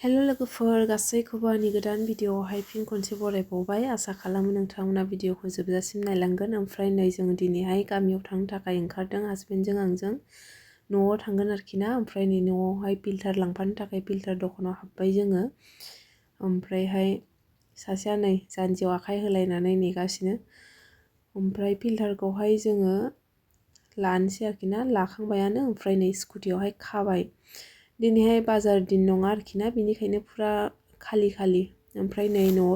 hello लोगोफोर गासैखौबो आंनि गोदान भिडिअआवहाय फिन खनसे बरायबावबाय आसा खालामो नोंथांमोना भिडिअखौ जोबजासिम नायलांगोन ओमफ्राय नै जों दिनैहाय गामियाव थांनो थाखाय ओंखारदों हासबेन्डजों आंजों न'आव थांगोन आरोखि ना ओमफ्राय नै न'आवहाय फिल्टार लांफानो थाखाय फिल्टार दखानाव हाबबाय जोङो ओमफ्रायहाय सासेया नै जानजियाव आखाइ होलायनानै नेगासिनो ओमफ्राय फिल्टारखौहाय जोङो लानोसै आरोखि ना लाखांबायानो ओमफ्राय नै स्कुटियावहाय खाबाय दिनैहाय बाजार दिन नङा आरोखि ना बिनिखायनो फुरा खालि ओमफ्राय नै न'आव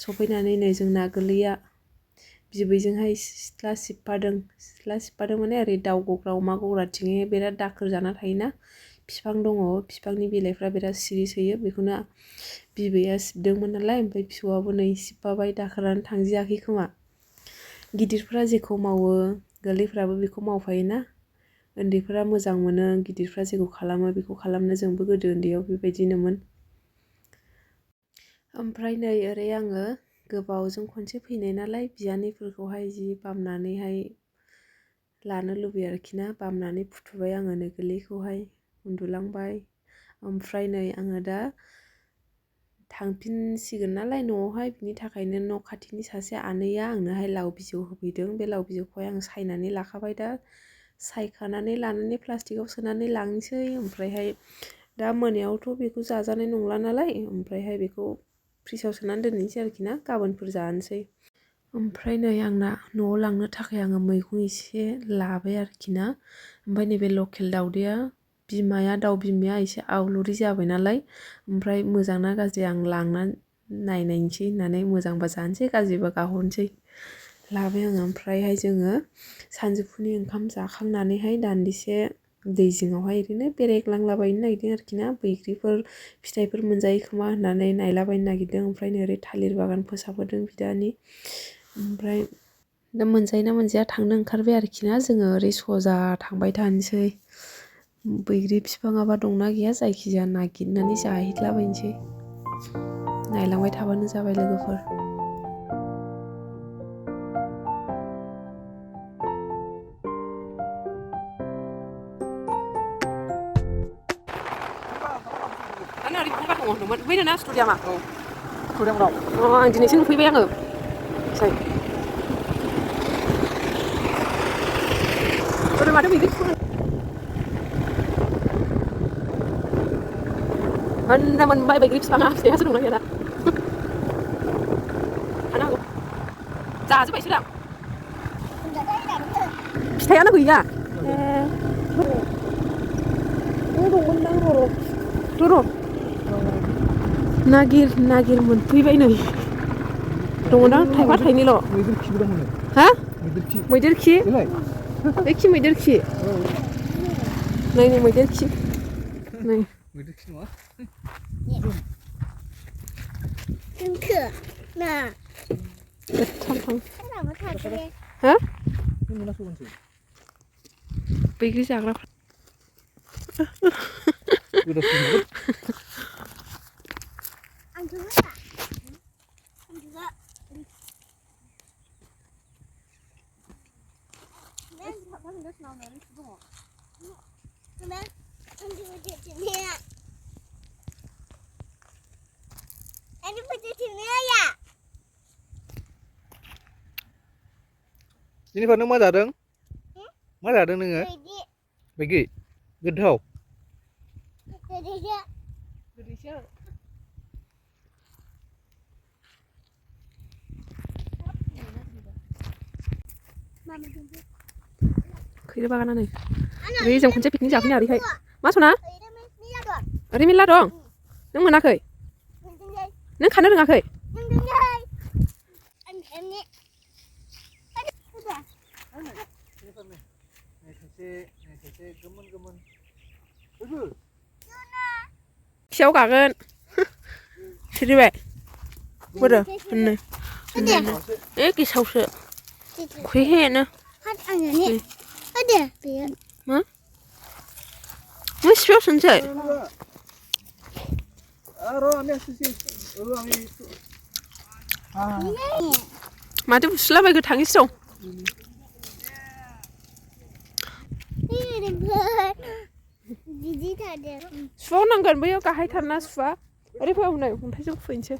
सफैनानै नै जोंना गोरलैया बिबैजोंहाय सिथ्ला सिबफादों माने ओरै दाउ गग्रा अमा गग्राथिंहाय बिराद दाखोर जाना थायोना बिफां दङ बिफांनि बिलाइफ्रा बिराद सिरिसोयो बेखौनो बिबैया सिबदोंमोन नालाय ओमफ्राय फिसौआबो नै सिबफाबाय दाखोरानो थांजायाखै खोमा गिदिरफ्रा जेखौ मावो गोरलैफ्राबो बेखौ मावफायोना उन्दैफोरा मोजां मोनो गिदिरफ्रा जेखौ खालामो बेखौ खालामनो जोंबो गोदो उन्दैयाव बेबायदिनोमोन ओमफ्राय नै ओरै आङो गोबावजों खनसे फैनाय नालाय बियानैफोरखौहाय जि बामनानैहाय लानो लुबैयो आरोखि ना बामनानै फुथुबाय आङो नै गोरलैखौहाय उन्दुलांबाय ओमफ्राय नै आङो दा थांफिनसिगोन नालाय न'आवहाय बिनि थाखायनो न' खाथिनि सासे आनैया आंनोहाय लाव बिजौ होफैदों बे लाव बिजौखौहाय आं सायनानै लाखाबाय दा सायखानानै लानानै प्लास्टिकआव सोनानै लांनोसै ओमफ्रायहाय दा मोनायावथ' बेखौ जाजानाय नंला नालाय ओमफ्रायहाय बेखौ फ्रिजआव सोनानै दोननोसै आरोखि ना गाबोनफोर जानोसै ओमफ्राय नै आंना न'आव लांनो थाखाय आङो मैगं एसे लाबाय आरोखि ना ओमफ्राय नैबे लकेल दावदैया दाउ बिमाया एसे आवलुरि जाबाय नालाय ओमफ्राय मोजांना गाज्रि आं लांना नायनायनोसै होननानै मोजांबा जानोसै गाज्रिबा गाहरनोसै लाबाय आङो ओमफ्रायहाय जोङो सानजौफुनि ओंखाम जाखांनानैहाय दान्दिसे दै जिङावहाय ओरैनो बेरायग्लांलाबायनो नागिरदों आरोखि ना बैग्रिफोर फिथाइफोर मोनजायो खोमा होननानै नायलाबायनो नागिरदों ओमफ्राय नै ओरै थालिर बागान फोसाबोदों बिदानि ओमफ्राय दा मोनजायो ना मोनजाया थांनो ओंखारबाय आरोखि ना जोङो ओरै सजा थांबाय थानोसै बैग्रि बिफाङाबा दंना गैया जायखिजाया नागिरनानै जाहैलाबायनोसै नायलांबाय थाबानो जाबाय लोगोफोर फैनोना स्टुडियामा स्टुडियामाव आं दिनैसो नुफैबाय आङो ओरै माथो बैग्रि बिफां मोनना मोनबाय बैग्रि बिफाङा फिथाइयासो दंना गैया दा थानो हागौ जाजोब्बायसो दा फिथाइयानो गैया दंमोनदां र' नागिर मोनफैबाय नै दङदां थाइबा थाइनैल' हा मैदेर खि बे खि मैदेर खि नै मैदेर खि नै मैदेर खि नङा हा बैग्रि जाग्राफ्रा Jennifer nung मा जादों नोङो बैग्रि गोथाव गोदैसो खैरो बागानानो ओरै जों खनसे पिकनिक जाफैनो ओरैहाय मा सना ओरै मेरला दं नों मोनाखै नों खानो रोङाखै खियाव गागोन सिरिबाय बोरो होननो गेसावसो खुैहेनो मा सिफियाव सोनोसै माथो बुसुलाबायखो थाङिसो दं बिदि थादों सुफाव नांगोन बैयाव गाहायथारना सुफा ओरै फै हनै अन्थाइजों खुबैनोसै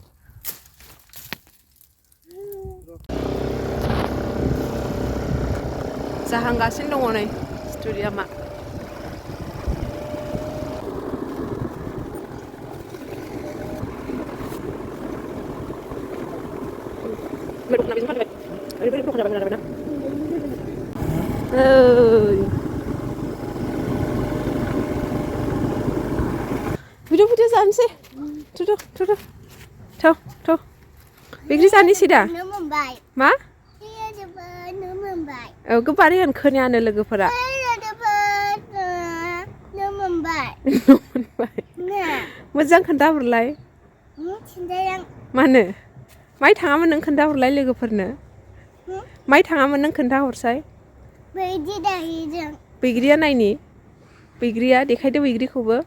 जाहांगासिनो दङ नै स्टुडियामा Video जानोसै tuh tahu bwigri जानोसै दा नो मोनबाय मा नो मोनबाय औ गोबारै होन खोनायानो लोगोफोरा नो मोनबाय मोजां खोन्थाहरलाय मानो माइ थाङामोन नों खोन्थाहरलाय लोगोफोरनो माइ थाङामोन नों खोन्थाहरसाय बैदि दाहिजों bwigriया नायनि bwigriया देखायदो bwigriखौबो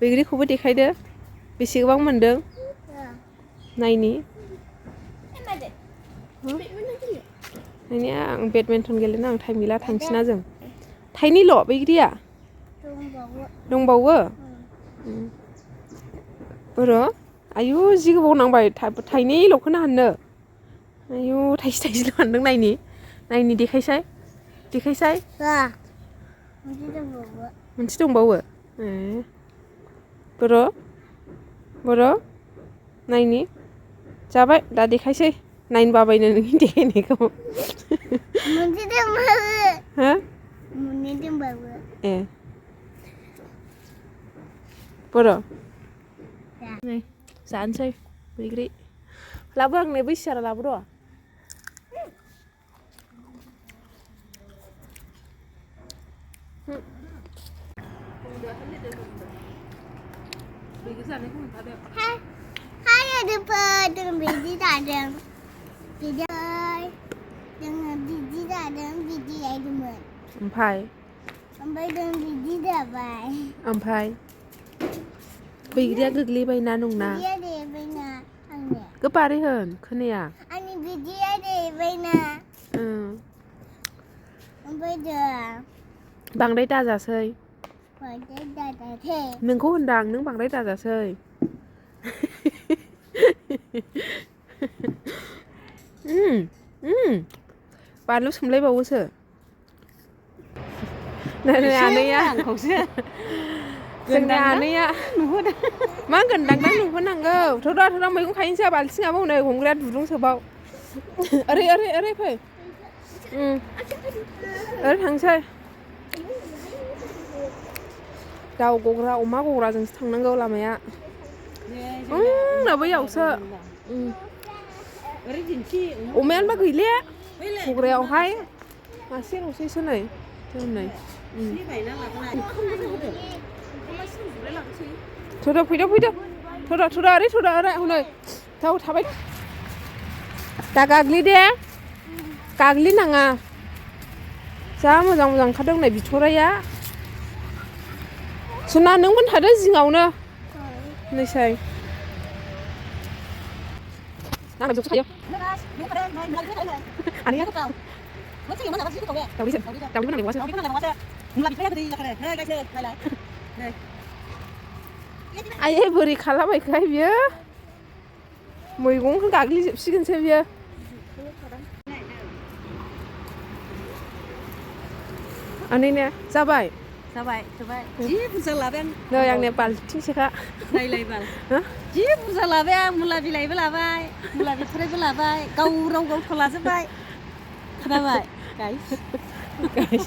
bwigriखौबो देखायदो बेसे गोबां मोनदों नायनि नायनि आं बेडमिन्टन गेलेनो आं टाइम गैला थांसैना जों थाइनैल' bwigriया दंबावो र' आयु जि गोबाव नांबाय थाइनैल'खौनो हाननो आयु थाइसे थाइसेल' हानदों नायनि देखायसाय मोनसे दंबावो बर' नायनि जाबाय दा देखायसै नायनो बाबायनो नोंनि देखायनायखौ मोनसे दंबावो हो मोननै दंबावो ए बर' नै जानोसै bwigri लाबो आंनो बै सियारा लाबो र' bwigri जानायखौ मोनथारदों Hai लोगोफोर जों बिदि जादों जोङो बिदि जादों बिदि जादोंमोन ओमफ्राय जों बिदि जाबाय ओमफ्राय bwigriया गोग्लैबायना नंना बिदिया देबायना आंने गोबारै होन खोनाया आंनि बिदिया देबायना ओमफ्राय जों बांद्राय दाजासै दादासै नोंखौ होनदां नों बांद्राय दाजासै बानलु सोमलायबावोसो नै आनैया जोंनि आनैया मा गोनदांदां नुहोनांगौ थौदा मैगं खायनोसै बाल्थिङाबो हनै हमग्राया दुरुं सोबाव ओरै फै ओरै थांसै दाउ गग्रा अमा गग्राजोंसो थांनांगौ लामाया बैयावसो अमायानोबा गैले गग्रायावहाय मासेल'सैसो नै थौदा फैदो थौदा ओरै हनै थाबाय दा गाग्लिनाङा जा मोजां ओंखारदों नै बिथ'राइया सुना नोंबो थादो जिङावनो नैसाय नांजोबसो थायो आनैया दावदैबो नांबावगासो आयै बोरै खालामबायखोहाय बियो मैगंखौ गाग्लिजोबसिगोनसो बियो आनैने जाबाय जि बुरजा लाबाय आं नै आंने बाल्थिंसेखा नायलाय बाल जि बुरजा लाबाय आं मुला बिलाइबो लाबाय मुला बिथराइबो लाबाय गाव लाजोबबाय खोनाबाय गाइस